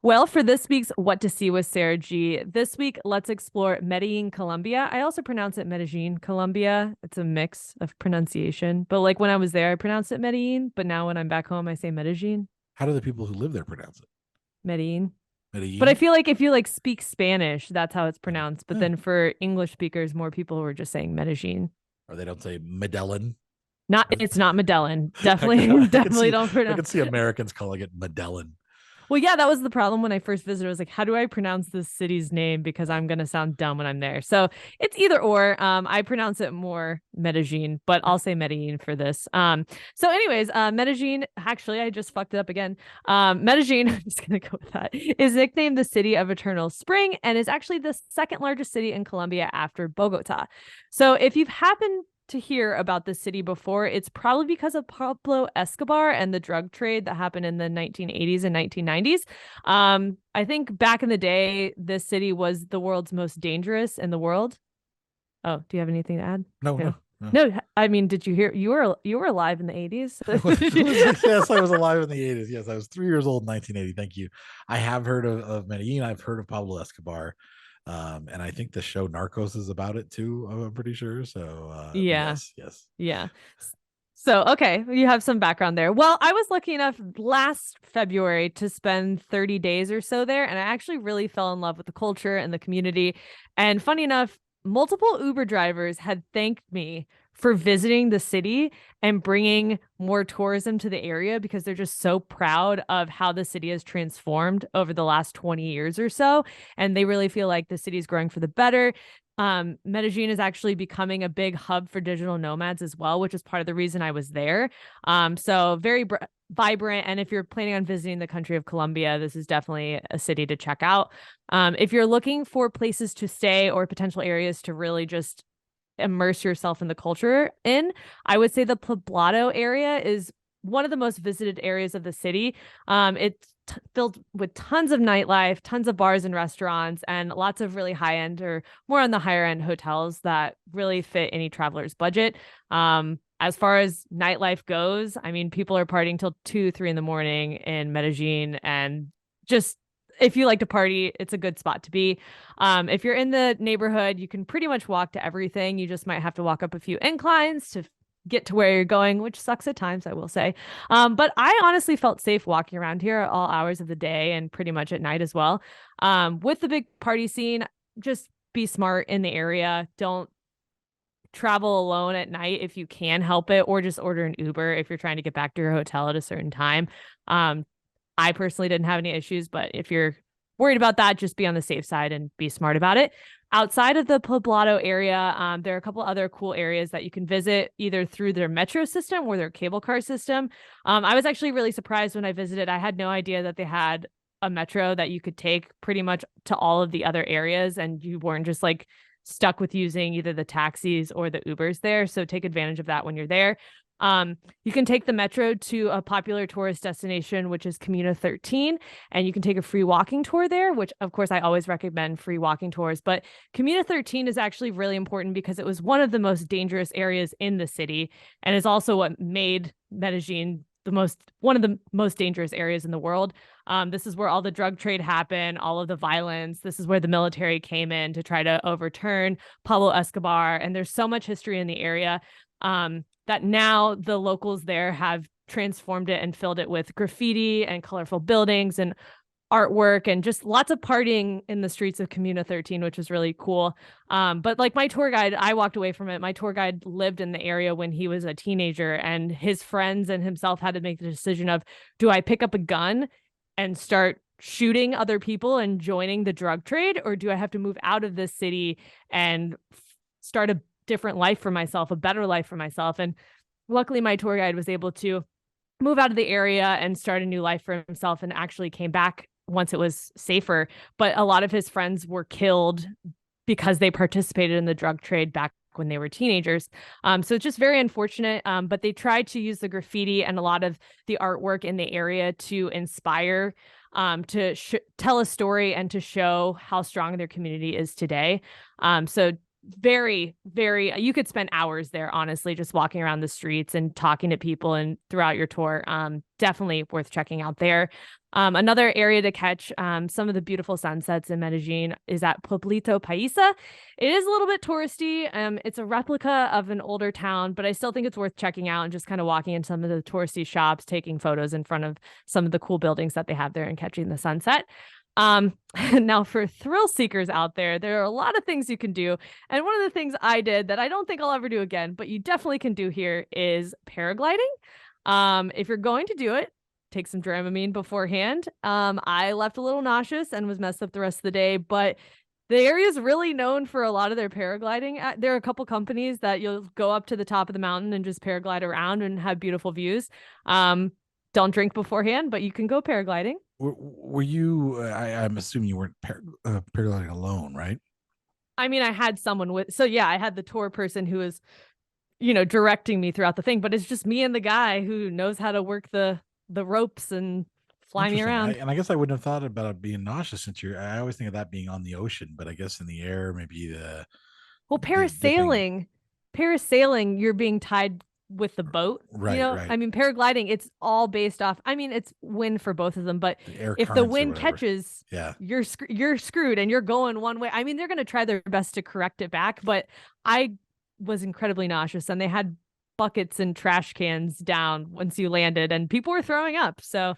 Well, for this week's What to See with Sarah G, this week let's explore Medellin, Colombia. I also pronounce it Medellin, Colombia. It's a mix of pronunciation, but like when I was there, I pronounced it Medellin, but now when I'm back home, I say Medellin, How do the people who live there pronounce it? Medellin. But I Medellin? feel like if you like speak Spanish, that's how it's Uh, pronounced. But yeah. then for English speakers, more people were just saying Medellin. Or they don't say Medellin. Not, it's not Medellin. I could, Definitely, I could definitely see don't I pronounce. could see Americans calling it Medellin. Well, yeah, that was the problem when I first visited. I was like, how do I pronounce this city's name? Because Yeah. I'm going to sound dumb when I'm there. So it's either or. I pronounce it more Medellin, but I'll say Medellin for this. So anyways, Medellin, actually, I just fucked it up again. Medellin, I'm just going to go with that, is nicknamed the city of eternal spring and is actually the second largest city in Colombia after Bogota. So if you've happened to hear about this city before, it's probably because of Pablo Escobar and the drug trade that happened in the 1980s and 1990s. I think back in the day, this city was the world's most dangerous in the world. Oh, do you have anything to add? No, No. no, no. No, I mean, did you hear you were alive in the 80s? Yes, I was alive in the 80s. Yes, I was 3 years old in 1980. Thank you. I have heard of Medellin. I've heard of Pablo Escobar. And I think the show Narcos is about it too. I'm pretty sure. So Yeah. yes, yes. Yeah. So, okay, you have some background there. Well, I was lucky enough last February to spend 30 days or so there, and I actually really fell in love with the culture and the community. And funny enough, multiple Uber drivers had thanked me for visiting the city and bringing more tourism to the area because they're just so proud of how the city has transformed over the last 20 years or so. And they really feel like the city is growing for the better. Medellin is actually becoming a big hub for digital nomads as well, which is part of the reason I was there. So very vibrant. And if you're planning on visiting the country of Colombia, this is definitely a city to check out. If you're looking for places to stay or potential areas to really just immerse yourself in the culture in, I would say the Poblado area is one of the most visited areas of the city. It's filled with tons of nightlife, tons of bars and restaurants, and lots of really high end or more on the higher end hotels that really fit any traveler's budget. As far as nightlife goes, I mean, people are partying till 2, 3 in the morning in Medellin, and just if you like to party, it's a good spot to be. If you're in the neighborhood, you can pretty much walk to everything. You just might have to walk up a few inclines to get to where you're going, which sucks at times, I will say. But I honestly felt safe walking around here at all hours of the day and pretty much at night as well. With the big party scene, just be smart in the area. Don't travel alone at night if you can help it, or just order an Uber if you're trying to get back to your hotel at a certain time. Um, I personally didn't have any issues, but if you're worried about that, just be on the safe side and be smart about it. Outside of the Poblado area, there are a couple other cool areas that you can visit either through their metro system or their cable car system. I was actually really surprised when I visited. I had no idea that they had a metro that you could take pretty much to all of the other areas, and you weren't just like stuck with using either the taxis or the Ubers there. So take advantage of that when you're there. You can take the metro to a popular tourist destination, which is Comuna 13, and you can take a free walking tour there, which of course I always recommend free walking tours. But Comuna 13 is actually really important because it was one of the most dangerous areas in the city and is also what made Medellin one of the most dangerous areas in the world. This is where all the drug trade happened, all of the violence. This is where the military came in to try to overturn Pablo Escobar. And there's so much history in the area that now the locals there have transformed it and filled it with graffiti and colorful buildings and artwork and just lots of partying in the streets of Comuna 13, which is really cool. But like my tour guide, I walked away from it. My tour guide lived in the area when he was a teenager, and his friends and himself had to make the decision of, do I pick up a gun and start shooting other people and joining the drug trade, or do I have to move out of this city and start a different life for myself, a better life for myself? And luckily my tour guide was able to move out of the area and start a new life for himself and actually came back once it was safer. But a lot of his friends were killed because they participated in the drug trade back when they were teenagers. So it's just very unfortunate. But they tried to use the graffiti and a lot of the artwork in the area to inspire, to tell a story and to show how strong their community is today. So very, very, you could spend hours there, honestly, just walking around the streets and talking to people and throughout your tour. Definitely worth checking out there. Another area to catch some of the beautiful sunsets in Medellin is at Pueblito Paisa. It is a little bit touristy. It's a replica of an older town, but I still think it's worth checking out and just kind of walking in some of the touristy shops, taking photos in front of some of the cool buildings that they have there and catching the sunset. Now for thrill seekers out there, there are a lot of things you can do. And one of the things I did that I don't think I'll ever do again, but you definitely can do here is paragliding. If you're going to do it, take some Dramamine beforehand. I left a little nauseous and was messed up the rest of the day, but the area is really known for a lot of their paragliding. There are a couple companies that you'll go up to the top of the mountain and just paraglide around and have beautiful views. Don't drink beforehand, but you can go paragliding. Were you? I'm assuming you weren't paragliding alone, right? I mean, I had someone with, so yeah, I had the tour person who was, directing me throughout the thing, but it's just me and the guy who knows how to work the ropes and fly me Interesting. around. And I guess I wouldn't have thought about it being nauseous since you're. I always think of that being on the ocean, but I guess in the air, maybe Well, the dipping. parasailing, you're being tied with the boat. Right, right. I mean, paragliding, it's all based off. I mean, it's wind for both of them, but The air if the currents or wind whatever. catches, Yeah. you're screwed and you're going one way. I mean, they're going to try their best to correct it back, but I was incredibly nauseous and they had buckets and trash cans down once you landed and people were throwing up. So,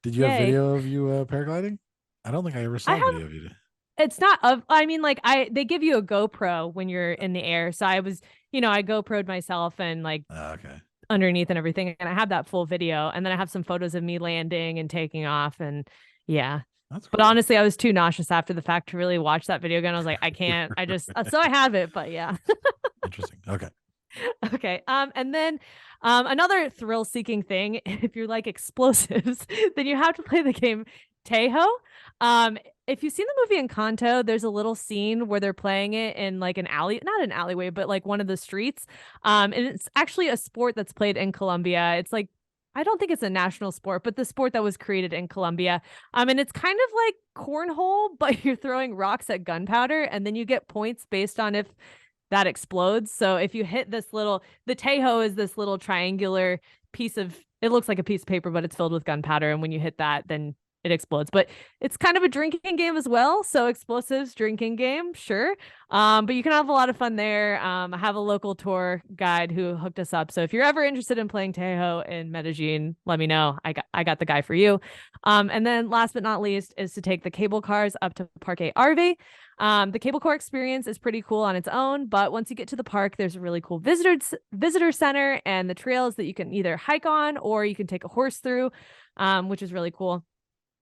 Did you have yay. video of you paragliding? I don't think I ever I saw have video of you. It's not of, I mean, like they give you a GoPro when you're in the air. So I was, I GoPro'd myself and like Okay. underneath and everything. And I have that full video. And then I have some photos of me landing and taking off. And yeah. That's But cool. honestly, I was too nauseous after the fact to really watch that video again. I was like, I can't. I just so I have it, but yeah. Interesting. Okay. Okay. And then another thrill-seeking thing, if you're like explosives, then you have to play the game Tejo. If you've seen the movie Encanto, there's a little scene where they're playing it in like an alley, not an alleyway, but like one of the streets. And it's actually a sport that's played in Colombia. It's like I don't think it's a national sport, but the sport that was created in Colombia. And it's kind of like cornhole, but you're throwing rocks at gunpowder, and then you get points based on if that explodes. So if you hit the Tejo is this little triangular piece of, it looks like a piece of paper, but it's filled with gunpowder. And when you hit that, then it explodes. But it's kind of a drinking game as well. So explosives, drinking game, sure. But you can have a lot of fun there. I have a local tour guide who hooked us up. So if you're ever interested in playing Tejo in Medellin, let me know. I got the guy for you. And then last but not least is to take the cable cars up to Parque Arve. The cable car experience is pretty cool on its own, but once you get to the park, there's a really cool visitor center and the trails that you can either hike on or you can take a horse through, which is really cool.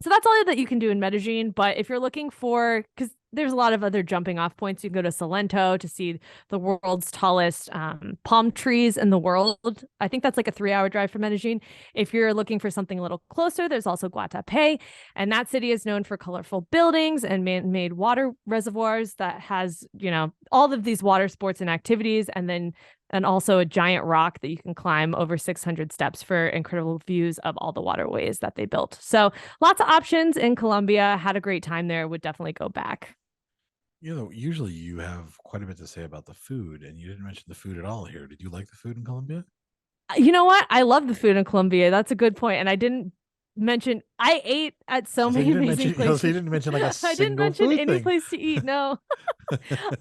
So that's all that you can do in Medellin. But if you're looking for, because there's a lot of other jumping off points, you can go to Salento to see the world's tallest palm trees in the world. I think that's like a 3-hour drive from Medellin. If you're looking for something a little closer, there's also Guatapé. And that city is known for colorful buildings and man-made water reservoirs that has, all of these water sports and activities. And also a giant rock that you can climb over 600 steps for incredible views of all the waterways that they built. So lots of options in Colombia. Had a great time there. Would definitely go back. Usually you have quite a bit to say about the food, and you didn't mention the food at all here. Did you like the food in Colombia? You know what? I love the food in Colombia. That's a good point. And I didn't mention I ate at so So you many didn't amazing mention. So you places. didn't mention like a I didn't single mention food any thing. place to eat. No.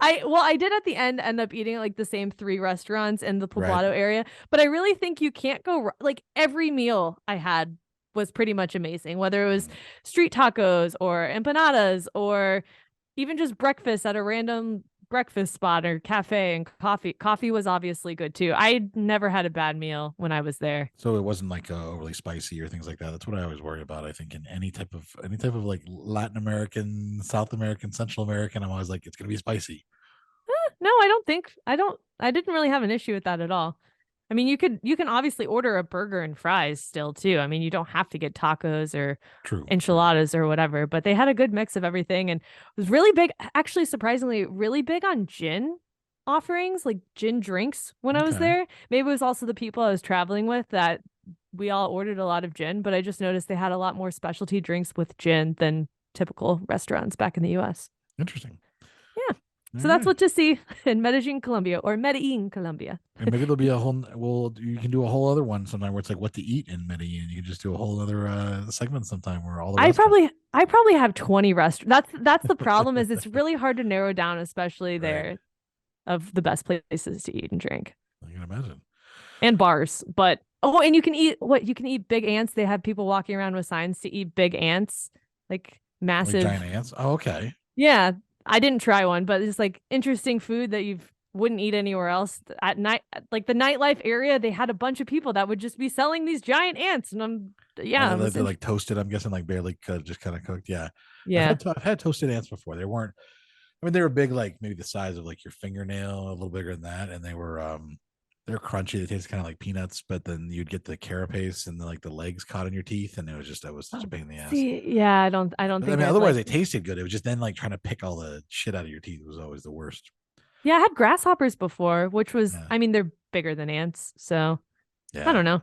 I did at the end end up eating like the same 3 restaurants in the Right. Poblado area, but I really think you can't go like every meal I had was pretty much amazing, whether it was Mm. street tacos or empanadas or even just breakfast at a random breakfast spot or cafe and coffee. Coffee was obviously good too. I never had a bad meal when I was there. So it wasn't like overly spicy or things like that. That's what I always worry about. I think in any type of like Latin American, South American, Central American, I'm always like it's gonna be spicy. No, I didn't really have an issue with that at all. I mean, you can obviously order a burger and fries still too. I mean, you don't have to get tacos or True. True. enchiladas or whatever, but they had a good mix of everything and was really big, actually surprisingly really big on gin offerings, like gin drinks when I was Okay. there. Maybe it was also the people I was traveling with that we all ordered a lot of gin, but I just noticed they had a lot more specialty drinks with gin than typical restaurants back in the US. Interesting. Yeah. All So that's right. what to see in Medellin, Colombia, or Medellin, Colombia. And maybe there'll be a whole. Well, you can do a whole other one sometime where it's like what to eat in Medellin. You can just do a whole other segment sometime where all the restaurants. I probably have 20 restaurants. That's the problem is it's really hard to narrow down, especially Right. there, of the best places to eat and drink I can imagine. and bars. But oh, and you can eat what you can eat big ants. They have people walking around with signs to eat big ants, like Like giant massive. ants. Oh, okay. Yeah, I didn't try one, but it's like interesting food that you wouldn't eat anywhere else at night. Like the nightlife area, they had a bunch of people that would just be selling these giant ants, and Oh, yeah, it was they're like toasted. I'm guessing like barely just kind of cooked. Yeah, yeah, I've had toasted ants before. They weren't. I mean, they were big, like maybe the size of like your fingernail, a little bigger than that, and they're crunchy. They taste kind of like peanuts, but then you'd get the carapace and like the legs caught in your teeth, and it was just that was such a pain in the ass. see, yeah, I don't But I think mean, I'd otherwise like. they tasted good. It was just then like trying to pick all the shit out of your teeth was always the worst. Yeah, I had grasshoppers before, which was, Yeah, I mean, they're bigger than ants, so I yeah. don't know.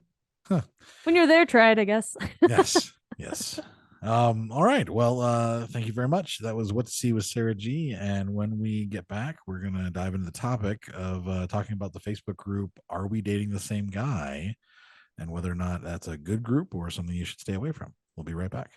Huh. When you're there, try it, I guess. Yes, yes. All right. Well, thank you very much. That was What to See with Sarah G. And when we get back, we're gonna dive into the topic of talking about the Facebook group Are We Dating the Same Guy? And whether or not that's a good group or something you should stay away from. We'll be right back.